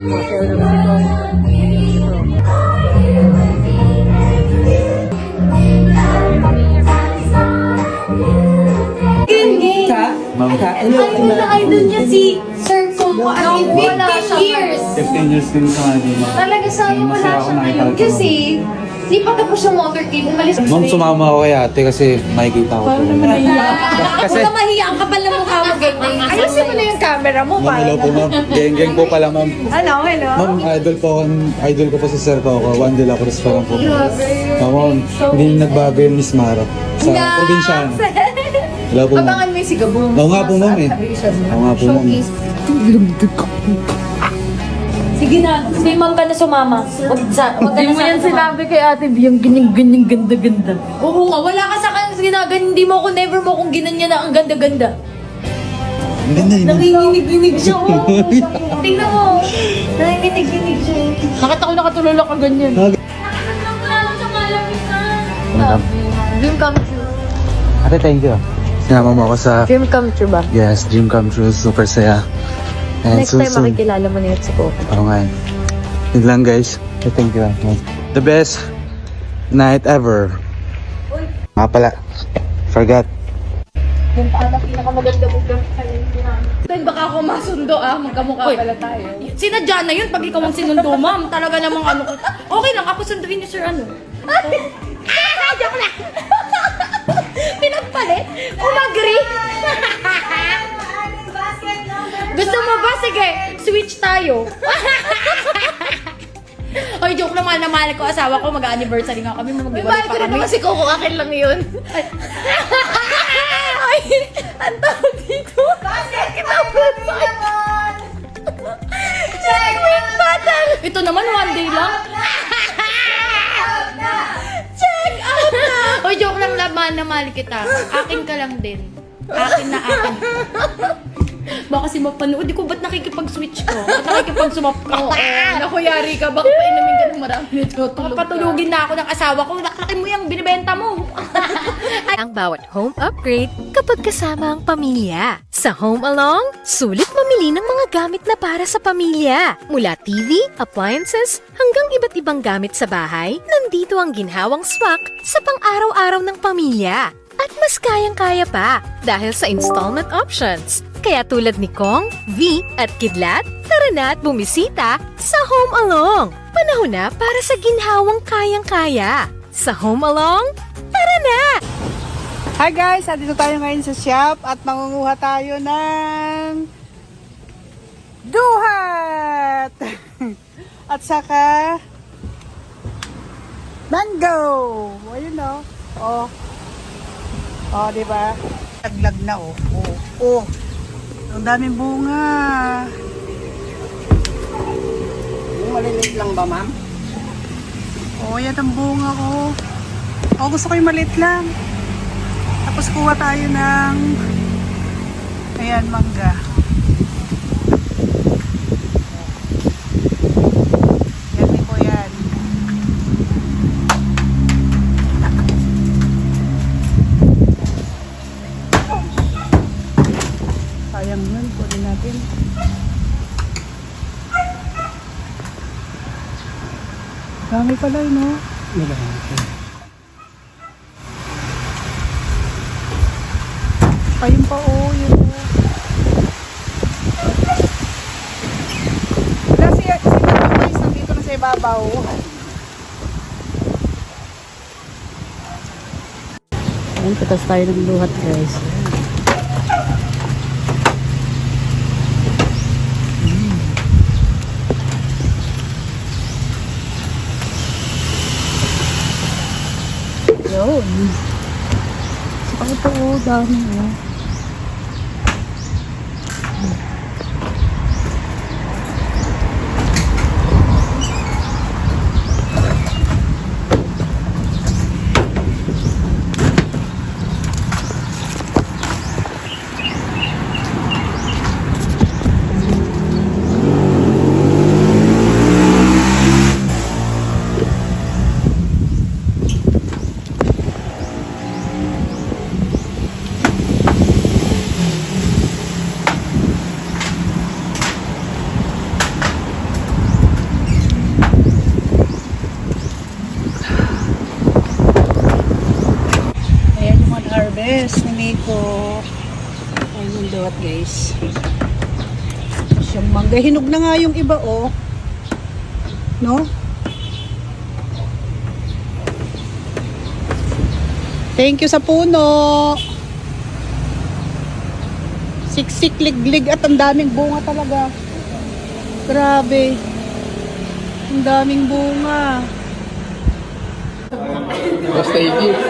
Ma'am, idol niya si Sir Coco at 15 years. 15 years din sa kanila, ma'am. Talaga sana wala siya ngayon. Kasi, di pa tapos yung motorcade. Umalis na Ma'am, sumama ako kay ate kasi makikita ko po. Kasi, huwag mahiya ang kapal ng mukha mo, ganyan. Ayusin mo na yung camera mo. Ma'am, hello po, ma'am. Geng-geng po pala, ma'am. Hello. Ma'am, idol ko po si Sir Coco. Juan de la Cruz pa lang po. Ma'am, hindi nagbago yung Miss Mara. Sa probinsyano. Hello po, ma'am. Abangan mo yung sigabong. Oo nga po, ma'am eh. Oo nga po, ma'am. Sige na, si ma'am ka na sumama. Wag ka Hindi na mo yan sumama. sinabi kay ate Biyang ganyan ganda-ganda. Oo nga, wala ka sa akin ginagan. Hindi mo ako, never mo akong ginanya na ang ganda-ganda. Ang ganda yun. Nanginginig-ginig siya, oh. Tingnan mo. Nanginginig-ginig siya. Nakita ko nakatulala ka ganyan. Madam. Dream come true. Ate, thank you. Sinama mo ako sa... Dream come true ba? Yes, dream come true. Super saya. And Next time makikilala mo na yun si Coco. Oo nga. Yun lang guys. Thank you. The best night ever. Nga pala. Forgot. Yung paano pinakamaganda mo Then baka ako masundo magkamukha pala tayo. Sinadya na yun pag ikaw ang sinundo, ma'am. Talaga namang ano ko. Okay lang, ako sunduin niyo, sir, ano. Joke lang. Pinagpalit? Umagri? Gusto mo ba? Sige, switch tayo. Oy, joke lang, mahal na mahal ko. Asawa ko, mag-anniversary nga kami. Mag-iwalay pa kami. Si Coco, akin lang yun. Ay, ang tawag dito. Check with button. Ito naman, one day lang. Check out na. Oy, joke lang, laban na mahal kita. Akin ka lang din. Akin na akin. Baka si mapanood, di ko ba't nakikipag-switch ko? Ba't nakikipag-sumap ka? Naku, yari ka. Bakit painumin ka ng marami nito? Patulugin na ako ng asawa ko. Laklakin mo yung binibenta mo. Ang bawat home upgrade kapag kasama ang pamilya. Sa Home Along, sulit mamili ng mga gamit na para sa pamilya. Mula TV, appliances, hanggang iba't ibang gamit sa bahay, nandito ang ginhawang swak sa pang-araw-araw ng pamilya. At mas kayang-kaya pa dahil sa installment options. Kaya tulad ni Kong, V at Kidlat, tara na at bumisita sa Home Along. Panahon na para sa ginhawang kayang-kaya. Sa Home Along, tara na! Hi guys! Dito tayo ngayon sa shop at mangunguha tayo ng duhat! At saka mango! Ayun o. Oh. Oh, di ba? Laglag na oh. Oh. Oh. Ang daming bunga. Maliliit lang ba, ma'am? Oh, yan ang bunga ko. Oh, gusto ko yung maliit lang. Tapos kuha tayo ng ayan, mangga. Yan po yan. Sayang yun, kunin natin. Dami pala yun, no? Ayun pa, oh, yun. Kasi si Mama Boys nandito na sa ibabaw. Ayun, patas tayo ng luhat, guys. Yun. Saka ito, oh, dami, oh. po. Ayun yung dawat guys. Siyang mangga. Hinog na nga yung iba oh. No? Thank you sa puno. Siksik, liglig at ang daming bunga talaga. Grabe. Ang daming bunga. Basta i-gift.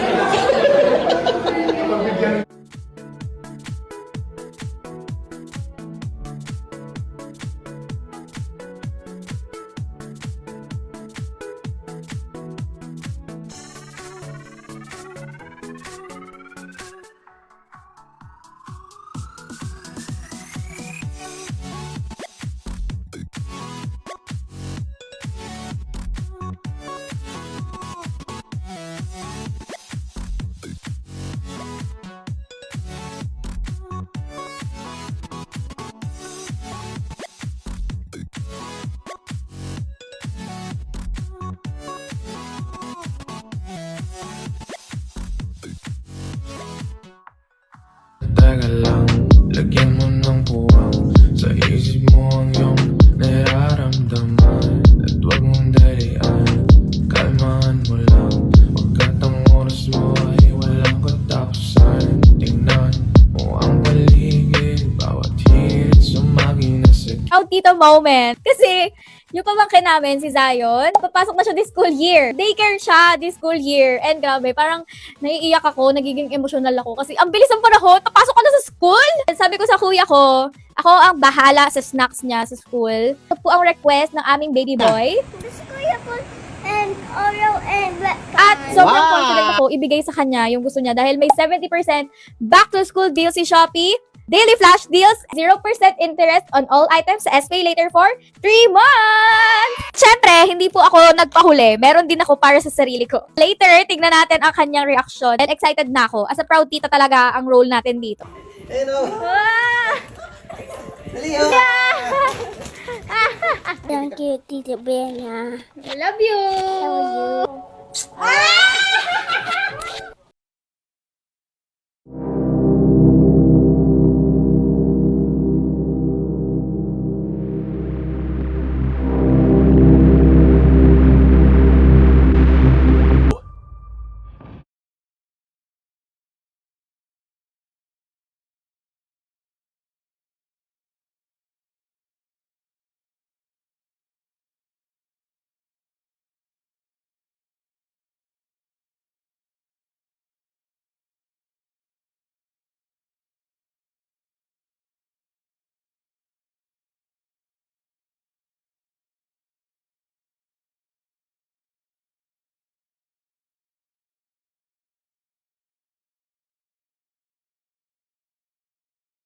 Teka lang, lagyan mo ng puwang sa isip mo ang iyong nararamdaman. At huwag mong dalian, kalmahan mo lang. Pagkat ang oras mo ay walang katapusan. Tingnan mo ang paligid, bawat hirit sumagi na sa Proud Tito moment. Kasi, yung pamangkin namin, si Zion, papasok na siya this school year. Daycare siya this school year. And grabe, parang naiiyak ako, nagiging emotional ako. Kasi ang bilis ng panahon, papasok ka na sa school. And sabi ko sa kuya ko, ako ang bahala sa snacks niya sa school. Ito po ang request ng aming baby boy. And Oreo and black. At sobrang confident ako ibigay sa kanya yung gusto niya dahil may 70% back to school deal si Shopee. Daily flash deals, 0% interest on all items sa SPay Later for 3 months! Siyempre, hindi po ako nagpahuli. Meron din ako para sa sarili ko. Later, tignan natin ang kanyang reaction. And excited na ako. As a proud tita talaga ang role natin dito. Hello. Thank you, Tita Bella. I love you! How are you?